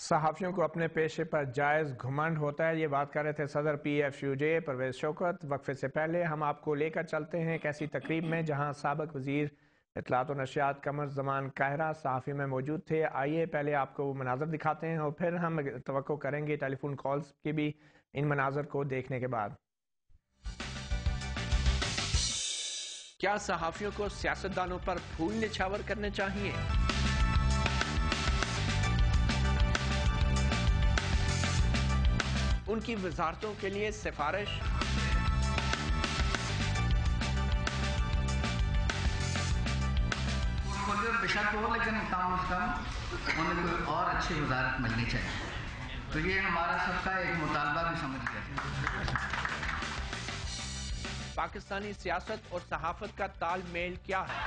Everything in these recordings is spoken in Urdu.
صحافیوں کو اپنے پیشے پر جائز گھمنڈ ہوتا ہے، یہ بات کر رہے تھے صدر پی ایف یو جے پرویز شوکت۔ وقفے سے پہلے ہم آپ کو لے کر چلتے ہیں ایک ایسی تقریب میں جہاں سابق وزیر اطلاعات و نشریات قمر زمان کاہرہ صحافی میں موجود تھے۔ آئیے پہلے آپ کو وہ مناظر دکھاتے ہیں اور پھر ہم توقع کریں گے ٹیلی فون کالز کی بھی ان مناظر کو دیکھنے کے بعد۔ کیا صحافیوں کو سیاستدانوں پر پھول نچھاور کرنے چاہیے؟ ان کی وزارتوں کے لیے سفارش؟ بے شک ہو، لیکن کم از کم انہیں کوئی اور اچھی وزارت ملنی چاہیے، تو یہ ہمارا سب کا ایک مطالبہ بھی سمجھ گیا۔ پاکستانی سیاست اور صحافت کا تال میل کیا ہے؟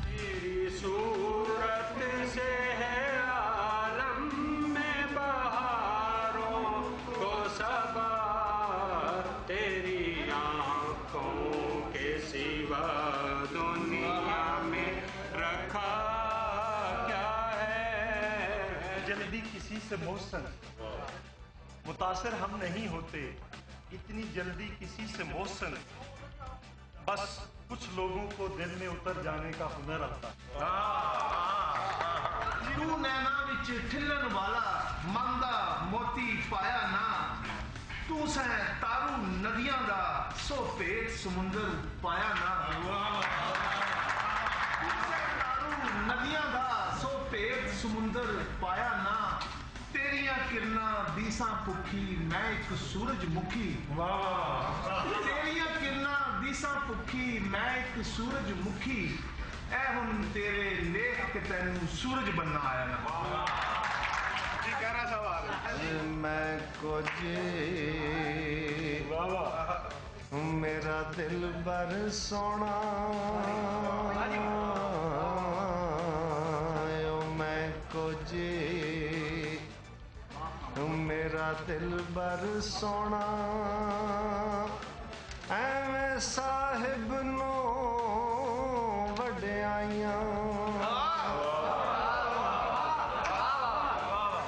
تیری صورت سے ہے عالم میں بہاروں کو صبا، تیری آنکھوں کے سوا دنیا میں رکھا کیا ہے؟ جلدی کسی سے محسن متاثر ہم نہیں ہوتے، اتنی جلدی کسی سے محسن بس کچھ لوگوں کو دل میں اتر جانے کا ہنر آتا۔ تو نینا وچ ٹھلن والا منگا موتی پایا نا، تو سہ تارو ندیاں دا سو پیٹ سمندر پایا نا، تو سہ تارو ندیاں دا سو پیٹ سمندر پایا نا، تیریاں کرنا دیساں پکھی میں ایک سورج مکھی، تیریاں کرنا دیساں پکھی میں ایک سورج مکھی، اے ہن تیرے نیک تینوں سورج بننا آیا نا۔ کہنا سوال میں کچھ میرا دل بر سونا، میں کچھ میرا دل بر سونا، ایویں صاحب نو وڈیائیاں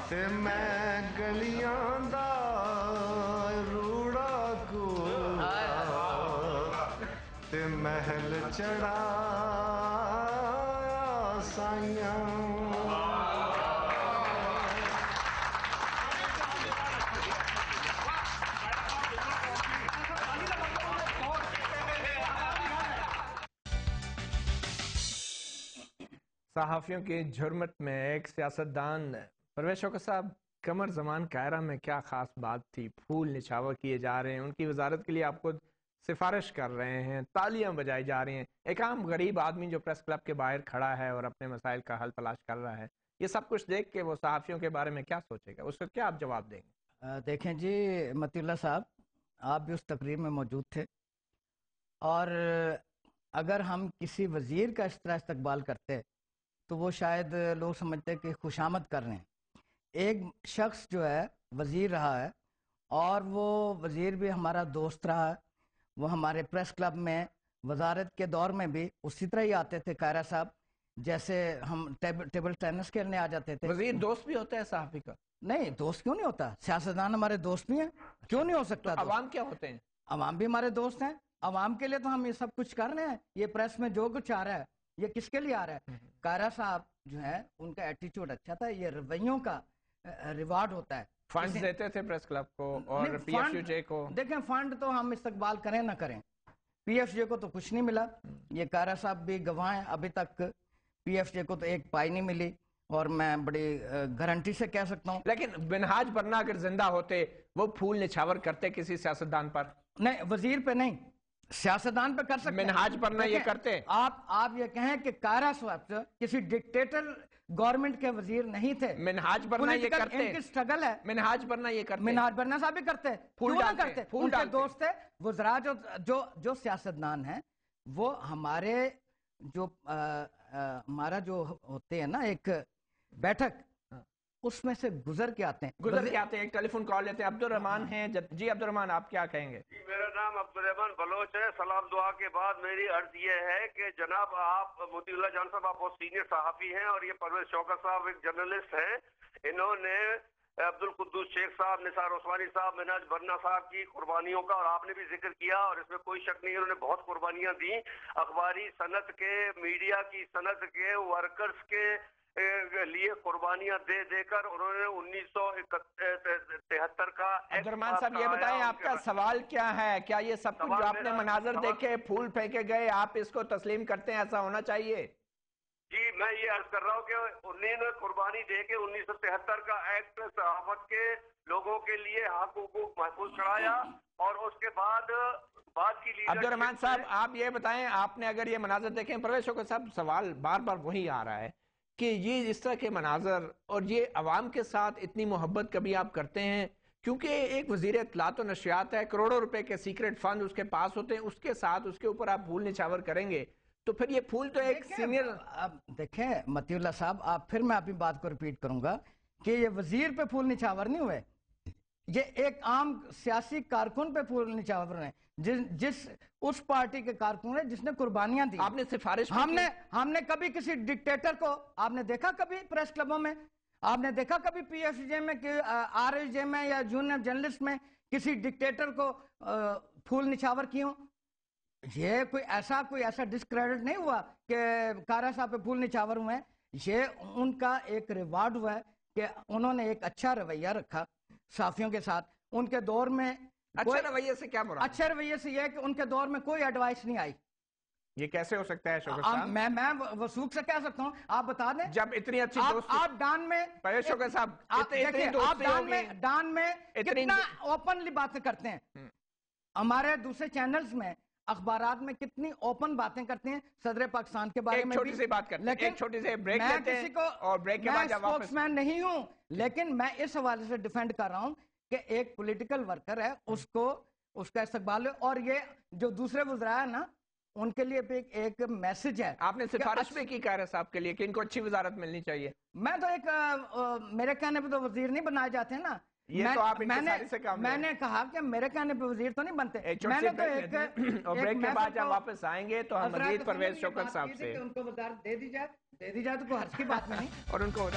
تے میں گلیاں دا روڑا کوڑا تے محل چڑھا سائیاں۔ صحافیوں کی جھرمٹ میں ایک سیاستدان پرویز شوکت صاحب، قمر زمان کاہرہ میں کیا خاص بات تھی؟ پھول نچھاور کیے جا رہے ہیں، ان کی وزارت کے لیے آپ کو سفارش کر رہے ہیں، تالیاں بجائی جا رہی ہیں، ایک عام غریب آدمی جو پریس کلب کے باہر کھڑا ہے اور اپنے مسائل کا حل تلاش کر رہا ہے، یہ سب کچھ دیکھ کے وہ صحافیوں کے بارے میں کیا سوچے گا؟ اس کو کیا آپ جواب دیں گے؟ دیکھیں جی متی اللہ صاحب، آپ بھی اس تقریب میں موجود تھے، اور اگر ہم کسی وزیر کا اس طرح استقبال کرتے تو وہ شاید لوگ سمجھتے کہ خوشامد کر رہے ہیں۔ ایک شخص جو ہے وزیر رہا ہے، اور وہ وزیر بھی ہمارا دوست رہا ہے، وہ ہمارے پریس کلب میں وزارت کے دور میں بھی اسی طرح ہی آتے تھے کائرہ صاحب، جیسے ہم ٹیبل ٹینس کھیلنے آ جاتے تھے۔ وزیر دوست بھی ہوتا ہے صحافی کا؟ نہیں، دوست کیوں نہیں ہوتا؟ سیاستدان ہمارے دوست بھی ہیں، کیوں نہیں ہو سکتا؟ عوام کیا ہوتے ہیں؟ عوام بھی ہمارے دوست ہیں، عوام کے لیے تو ہم یہ سب کچھ کر رہے ہیں۔ یہ پریس میں جو کچھ آ رہا ہے یہ کس کے لیے آ رہا ہے؟ کائرہ صاحب جو ہے ان کا ایٹیچیوڈ اچھا تھا، یہ رویوں کا ریوارڈ ہوتا ہے۔ فنڈز دیتے تھے پریس کلب کو اور پی ایف یو جے کو؟ دیکھیں، فنڈ تو ہم استقبال کریں نہ کریں، پی ایف جے کو تو کچھ نہیں ملا، یہ کائرہ صاحب بھی گواہ ہیں، ابھی تک پی ایف جے کو تو ایک پائی نہیں ملی، اور میں بڑی گارنٹی سے کہہ سکتا ہوں۔ لیکن منہاج پرنا اگر زندہ ہوتے وہ پھول نچھاور کرتے کسی سیاستدان پر؟ نہیں، وزیر پہ نہیں، سیاستدان پہ کر سکتے ہیں۔ منہاج پرنا یہ کرتے؟ آپ یہ کہیں کہ کائرہ صاحب کسی ڈکٹیٹر گورنمنٹ کے وزیر نہیں تھے، منہاج پرنا یہ کرتے؟ ان کی سٹرگل ہے، منہاج پرنا یہ کرتے؟ منہاج برنا صاحب بھی کرتے، پھول کیوں نہ کرتے؟ ان کے دوست تھے وزراء جو سیاستدان ہیں، وہ ہمارے جو ہمارا جو ہوتے ہیں نا ایک بیٹھک، اس میں سے گزر کے آتے ہیں. گزر کے آتے ہیں. ایک ٹیلی فون کال لیتے ہیں. عبد الرحمان ہیں. جی عبد الرحمان آپ کیا کہیں گے؟ جی میرا نام عبد الرحمان بلوچ ہے. سلام دعا کے بعد میری عرض یہ ہے کہ جناب آپ مطیع اللہ جان صاحب آپ بہت سینئر صحافی ہیں اور یہ پرویز شوکت صاحب ایک جرنلسٹ ہیں. انہوں نے عبد القدوس شیخ صاحب، نثار عثمانی صاحب، مناج برنا صاحب کی قربانیوں کا اور آپ نے بھی ذکر کیا اور اس میں کوئی شک نہیں، انہوں نے بہت قربانیاں دیں. اخباری صنعت کے، میڈیا کی صنعت کے ورکرز کے لیے قربانیاں دے دے کر انہوں نے 1973 کا عبد الرحمان صاحب یہ بتائیں آپ کا سوال کیا ہے؟ کیا یہ سب کچھ جو آپ نے مناظر دیکھے، پھول پھینکے گئے، آپ اس کو تسلیم کرتے ہیں ایسا ہونا چاہیے؟ جی میں یہ عرض کر رہا ہوں کہ انہوں نے قربانی دے کے 1973 کا ایکٹ صحافت کے لوگوں کے لیے حق حقوق محفوظ کرایا اور اس کے بعد کی لیڈرشپ. عبد الرحمان صاحب آپ یہ بتائیں، آپ نے اگر یہ مناظر دیکھیں، پرویز شوکت صاحب سوال بار بار وہی آ رہا ہے کہ یہ اس طرح کے مناظر اور یہ عوام کے ساتھ اتنی محبت کبھی آپ کرتے ہیں؟ کیونکہ ایک وزیر اطلاعات و نشریات ہے، کروڑوں روپے کے سیکرٹ فنڈ اس کے پاس ہوتے ہیں، اس کے ساتھ اس کے اوپر آپ پھول نچھاور کریں گے تو پھر یہ پھول تو ایک سینئر. دیکھیں مطیع اللہ صاحب، پھر میں اپنی بات کو ریپیٹ کروں گا کہ یہ وزیر پہ پھول نچھاور نہیں ہوئے، یہ ایک عام سیاسی کارکن پہ پھول نچھاور ہیں، جس اس پارٹی کے کارکن ہے جس نے قربانیاں دی. آپ نے سفارش ہم نے کبھی کسی ڈکٹیٹر کو آپ نے دیکھا کبھی پریس کلبوں میں؟ آپ نے دیکھا کبھی پی ایف جے میں، آر ایس جے میں یا جونیئر جرنلسٹ میں کسی ڈکٹیٹر کو پھول نچھاور کیوں؟ یہ کوئی ایسا ڈسکریڈٹ نہیں ہوا کہ کارا صاحب پہ پھول نچھاور ہوئے ہیں. یہ ان کا ایک ریوارڈ ہوا ہے کہ انہوں نے ایک اچھا رویہ رکھا صحافیوں کے ساتھ. ان کے دور میں اچھا رویے سے کیا مراد؟ اچھا رویے سے یہ ہے کہ ان کے دور میں کوئی ایڈوائس نہیں آئی. یہ کیسے ہو سکتا ہے شوکت صاحب؟ میں وثوق سے کہہ سکتا ہوں، آپ بتا دیں. جب اتنی اچھی دوستی آپ ڈان میں پرویز شوکت صاحب ڈان میں کتنا اوپنلی باتیں کرتے ہیں، ہمارے دوسرے چینلز میں اخبارات میں کتنی اوپن باتیں کرتے ہیں صدر پاکستان کے بارے میں. ایک چھوٹی سی بات کرتے ہیں، ایک چھوٹی سی بریک لیتے ہیں اور بریک کے بعد میں اسپوکس مین نہیں ہوں، لیکن میں اس حوالے سے ڈیفینڈ کر رہا ہوں کہ ایک پولیٹیکل ورکر ہے، اس کا استقبال ہے. اور یہ جو دوسرے وزراء ہیں نا، ان کے لیے بھی ایک میسج ہے. آپ نے سفارش بھی کی قاہرہ صاحب کے لیے کہ ان کو اچھی وزارت ملنی چاہیے. میں تو میرے کہنے پہ تو وزیر نہیں بنائے جاتے نا. میں نے کہا کہ میرے کہنے پہ وزیر تو نہیں بنتے. میں نے تو اور بریک کے بعد جب واپس آئیں گے تو ہم مزید پرویز شوکت صاحب سے ان کو وزارت دے دی جائے تو کوئی حرج کی بات نہیں. اور ان کو